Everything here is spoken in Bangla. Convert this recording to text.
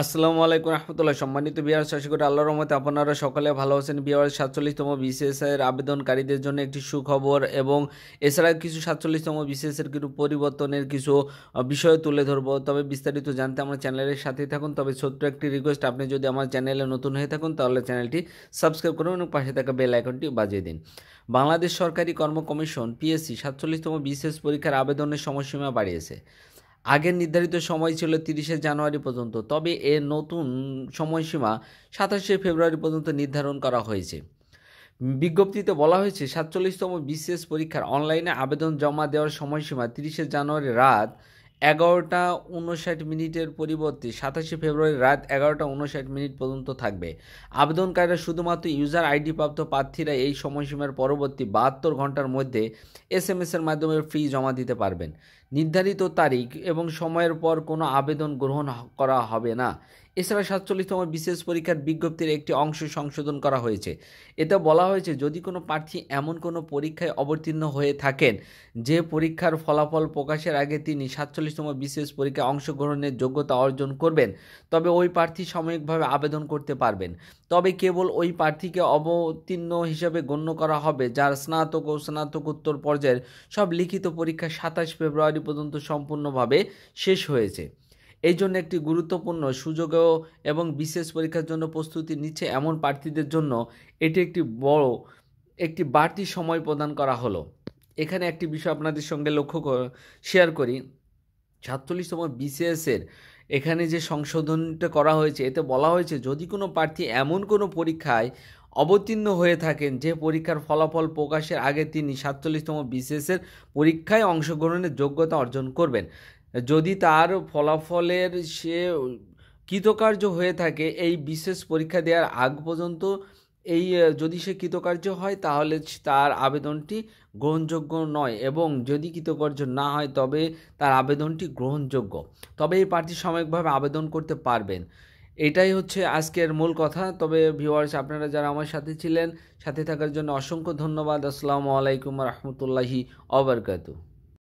আসসালামু আলাইকুম রহমতুল্লাহ। সম্মানিত ভিউয়ার্স, আশা করি আল্লাহর রহমতে আপনারা সকলে ভালো আছেন। ভিউয়ার্স, 47তম বিসিএস এর আবেদনকারীদের জন্য একটি সুখবর এবং এছাড়া কিছু 47তম বিসিএস এর কিছু পরিবর্তনের কিছু বিষয় তুলে ধরবো। তবে বিস্তারিত জানতে আমার চ্যানেলের সাথেই থাকুন। তবে ছোট্ট একটি রিকোয়েস্ট, আপনি যদি আমার চ্যানেলে নতুন হয়ে থাকুন তাহলে চ্যানেলটি সাবস্ক্রাইব করুন এবং পাশে থাকা বেল আইকনটি বাজিয়ে দিন। বাংলাদেশ সরকারি কর্ম কমিশন পিএসসি 47তম বিসিএস পরীক্ষার আবেদনের সময়সীমা বাড়িয়েছে। আগের নির্ধারিত সময় ছিল 30শে জানুয়ারি পর্যন্ত, তবে এর নতুন সময়সীমা 27শে ফেব্রুয়ারি পর্যন্ত নির্ধারণ করা হয়েছে। বিজ্ঞপ্তিতে বলা হয়েছে 47তম বিসিএস পরীক্ষার অনলাইনে আবেদন জমা দেওয়ার সময়সীমা 30শে জানুয়ারি রাত 11:59 পরিবর্তে 27শে ফেব্রুয়ারি রাত 11:59 পর্যন্ত থাকবে। আবেদনকারীরা শুধুমাত্র ইউজার আইডি প্রাপ্ত প্রার্থীরা এই সময়সীমার পরবর্তী 72 ঘন্টার মধ্যে এসএমএস-এর মাধ্যমে ফি জমা দিতে পারবেন। নির্ধারিত তারিখ এবং সময়ের পর কোনো আবেদন গ্রহণ করা হবে না। এছাড়া 47তম বিসিএস পরীক্ষার বিজ্ঞপ্তির একটি অংশ সংশোধন করা হয়েছে। এতে বলা হয়েছে, যদি কোনো প্রার্থী এমন কোনো পরীক্ষায় অবতীর্ণ হয়ে থাকেন যে পরীক্ষার ফলাফল প্রকাশের আগে তিনি 47তম বিসিএস পরীক্ষায় অংশগ্রহণের যোগ্যতা অর্জন করবেন, তবে ওই প্রার্থী সাময়িকভাবে আবেদন করতে পারবেন। তবে কেবল ওই প্রার্থীকে অবতীর্ণ হিসেবে গণ্য করা হবে যার স্নাতক ও স্নাতকোত্তর পর্যায়ের সব লিখিত পরীক্ষা 27 ফেব্রুয়ারি পর্যন্ত সম্পূর্ণভাবে শেষ হয়েছে। এই জন্য একটি গুরুত্বপূর্ণ সুযোগও এবং বিশেষ পরীক্ষার জন্য প্রস্তুতি নিচ্ছে এমন প্রার্থীদের জন্য এটি একটি বাড়তি সময় প্রদান করা হলো। এখানে একটি বিষয় আপনাদের সঙ্গে শেয়ার করি। 47তম বিসিএসের এখানে যে সংশোধনটা করা হয়েছে, এতে বলা হয়েছে, যদি কোনো প্রার্থী এমন কোনো পরীক্ষায় অবতীর্ণ হয়ে থাকেন যে পরীক্ষার ফলাফল প্রকাশের আগে তিনি 47তম বিসিএসের পরীক্ষায় অংশগ্রহণের যোগ্যতা অর্জন করবেন, যদি তার ফলাফলের সে কৃতকার্য হয়ে থাকে এই বিশেষ পরীক্ষা দেওয়ার আগ পর্যন্ত, যদি সে কৃতকার্য হয় তাহলে তার আবেদনটি গ্রহণযোগ্য নয়, এবং যদি কৃতকার্য না হয় তবে তার আবেদনটি গ্রহণযোগ্য। তবে এই প্রার্থী সাময়িকভাবে আবেদন করতে পারবেন। এটাই হচ্ছে আজকের মূল কথা। তবে ভিউয়ার্স, আপনারা যারা আমার সাথে ছিলেন, সাথে থাকার জন্য অসংখ্য ধন্যবাদ। আসসালামু আলাইকুম রহমতুল্লাহি ওয়া বারাকাতুহু।